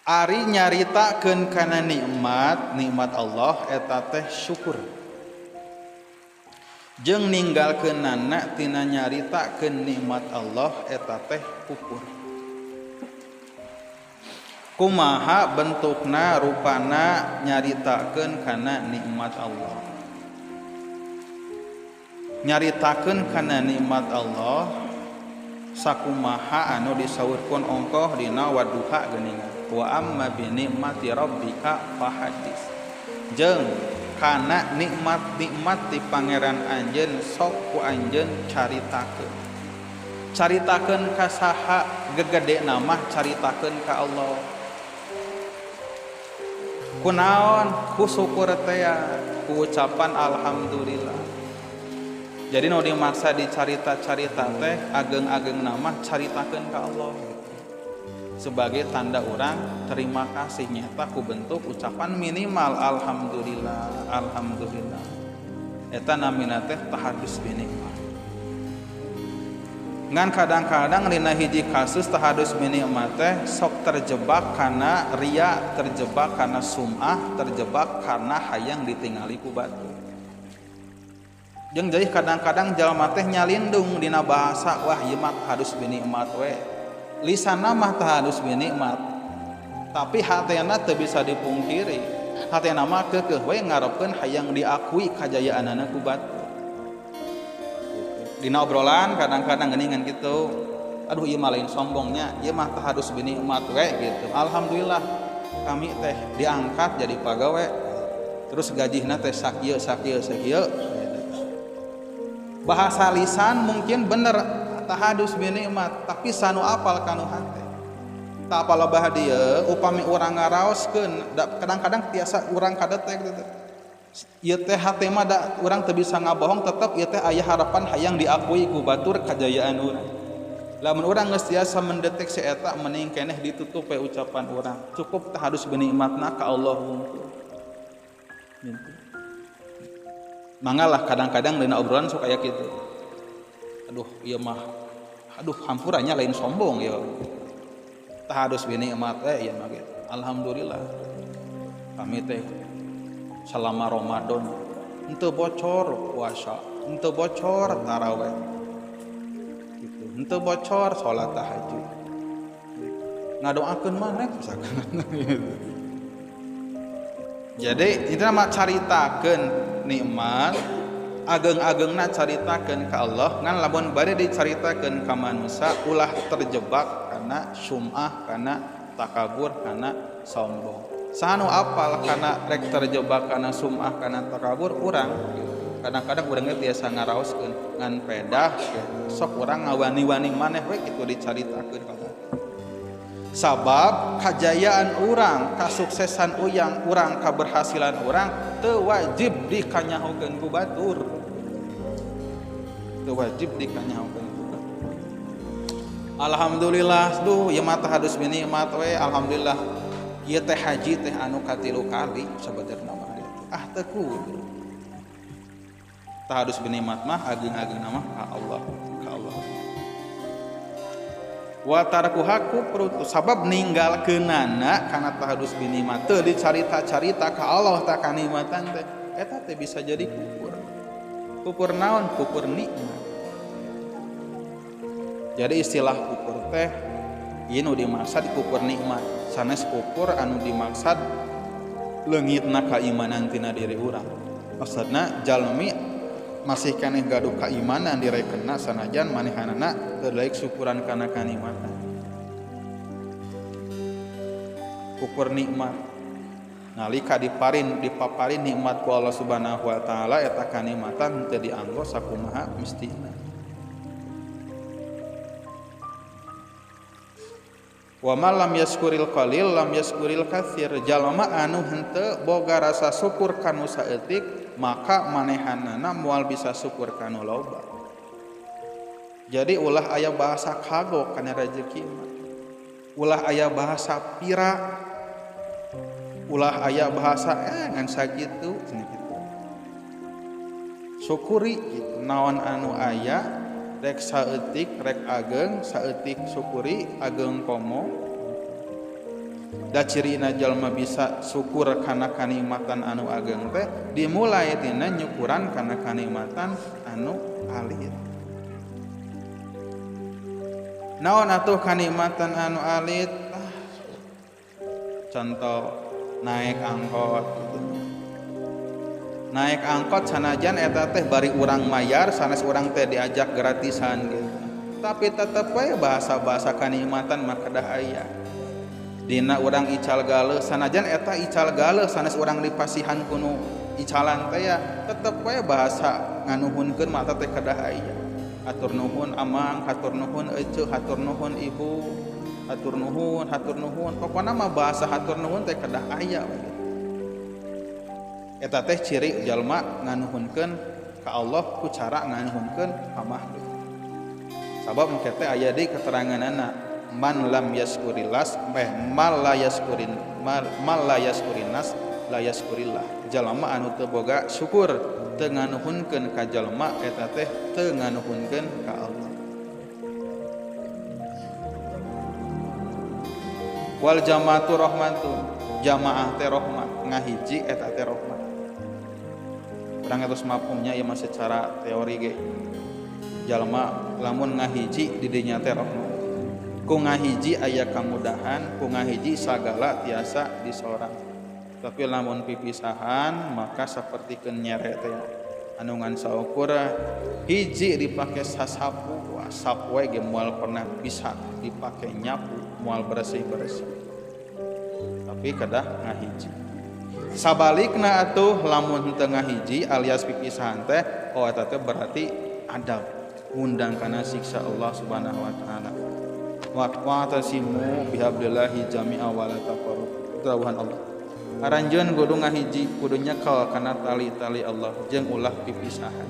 Ari nyaritakeun kana nikmat Allah eta teh syukur. Jeung ninggalkeunana tina nyaritakeun nikmat Allah eta teh kufur. Kumaha bentukna rupana nyaritakeun kana nikmat Allah. Nyaritakeun kana nikmat Allah sakumaha anu disaurkeun ongkoh dina Wadduha geuningan. Wa amma bi nikmati rabbika fahadits. Jeung kana nikmat-nikmat ti pangeran anjeun sok ku anjeun caritakeun. Caritakeun ka saha? Gegedena mah caritakeun ka Allah. Kunaon? Ku syukur teh ku ucapan alhamdulillah. Jadi nu dimaksa dicarita-carita teh ageng-agengna mah caritakeun ka Allah. Sebagai tanda orang terima kasih nyata ku bentuk ucapan minimal alhamdulillah. Eta namina teh tahadus bi nikmat. Ngan kadang-kadang dina hiji kasus tahadus bi nikmat teh sok terjebak kana ria, terjebak kana sum'ah, terjebak kana hayang ditingali ku batu. Jeung jadi kadang-kadang jalma teh nyalindung dina bahasa wah ieu mah tahadus bi nikmat we. Lisanna mah tahadus bi nikmat, tapi hatena teu bisa dipungkiri. Hatena mah keukeuh we ngarepkeun hayang diakui kajayaanana ku batu. Dina obrolan kadang-kadang geuningan kitu, aduh ieu mah lain sombongnya, ieu mah tahadus bi nikmat we gitu. Alhamdulillah kami teh diangkat jadi pagawe, terus gajihna teh sakieu. Bahasa lisan mungkin bener tahadus bi nikmat, tapi sanu apal kanu hate. Tak apal bahadia upami urang ngaraoskeun, kadang-kadang tiasa urang kadetek gitu. Ieu teh hate mah da urang teu bisa ngabohong, tetep ieu teh aya harapan hayang diakui ku batur kajayaan urang. Lamun urang geus tiasa mendeteksi eta mending keneh ditutup we ucapan urang. Cukup tahadus bi nikmatna ka Allah hungkul. Mangalah kadang-kadang dina obrolan sok aya kitu. Aduh ieu mah hampurannya lain sombong ya. Tahadus bi nikmat ieu mah gitu. Alhamdulillah kami teh selama Ramadan henteu bocor puasa, henteu bocor tarawih gitu, henteu bocor salat tahajud. Ngadoakeun maneh misalkan gitu. Jadi itu nama caritakeun nikmat ageng-agengna caritakeun ka Allah ngan lamun bade dicaritakeun ka manusia ulah terjebak kana sum'ah, kana takabur, kana sombong. Sanu apal kana rek terjebak kana sum'ah, kana takabur urang kadang-kadang urang ge biasa ngaraoskeun ngan pedah sok urang ngawani-wani maneh we kitu dicaritakeun ka sabab kajayaan urang, kasuksesan urang, keberhasilan urang teu wajib dikanyahokeun ku batur. Teu wajib dikanyahokeun ku batur. Alhamdulillah duh ieu mah tahadus bi nikmat we alhamdulillah. Ieu teh haji teh anu katilu kali sabenerna mah teu kudu. Tahadus bi nikmat mah ageung-ageungna mah ka Allah. Wa tarkuha kufru sabab ninggalkeunana kana tahadus bi nikmat teu dicarita-carita ka Allah ta kanikmatan teh eta teh bisa jadi kufur. Kufur naon? Kufur nikmat. Jadi istilah kufur teh ieu nu dimaksud kufur nikmat. Sanes kufur anu dimaksud leungitna kaimanan tina diri urang. Maksudna jalmi masih kaneh gaduh keimanan direkenna sanajan manehanana teu laik syukuran kana kanikmatan. Kufur nikmat nalika dipaparin nikmat ku Allah Subhanahu wa taala eta kanikmatan teu dianggo sakumaha mestina. Wa man lam yaskuril qalil lam yaskuril katsir. Jalma anu henteu boga rasa syukur kanu saeutik maka manehanana moal bisa syukur kanu loba. Jadi ulah aya bahasa kagok kana rezeki mah. Ulah aya bahasa pira. Ulah aya bahasa ngan sakitu cenah kitu. Syukuri gitu. Naon anu aya rek saeutik rek ageng saeutik syukuri ageng komo da cirina jalma bisa syukur kana kanikmatan anu ageng teh dimulai tina nyukuran kana kanikmatan anu alit. Naon atuh kanikmatan anu alit? Contoh naik angkot gitu. Naik angkot sanajan eta teh bari urang mayar sanes urang teh diajak gratisan gitu. Tapi tetep we bahasa-bahasa kanikmatan mah kedah aya. Dina urang ical gale sanajan eta ical gale sanes urang dipasihan kuno icalan teh ya tetep we bahasa nganuhunkeun mah teh kedah aya. Hatur nuhun amang, hatur nuhun ece, hatur nuhun ibu, hatur nuhun. Pokona mah bahasa hatur nuhun teh kedah aya we. Eta teh ciri jalma nganuhunkeun ka Allah ku cara nganuhunkeun ka makhluk. Sabab engke teh aya di keteranganana man lam yaskurillas mal la yaskurin nas la yaskurillah. Jalma anu teu boga syukur teu nganuhunkeun ka jalma eta teh teu nganuhunkeun ka Allah. Wal jamaatu rahmatun, jamaah teh rahmat, ngahiji eta teh rahmat. Urang etos mafhumnya ieu mah secara teori ge. Jalma lamun ngahiji di dinya teh rahmat. Ku ngahiji aya kamudahan, ku ngahiji sagala tiasa disorang. Tapi lamun pipisahan maka sapertikeun nyere teh anu ngan saukur hiji dipake sasapu, sapu we ge moal pernah bisa dipake nyapu, moal bersih-bersih. Tapi kedah ngahiji. Sabalikna atuh lamun teu ngahiji alias pipisahan teh oh eta teh berarti adab ngundang kana siksa Allah Subhanahu wa taala. Wa tasimu bihablillahi jami'a wa la tafarraqu. Dawuhan Allah. Aranjeun kudu ngahiji kudu nyekel kana tali-tali Allah jeung ulah pipisahan.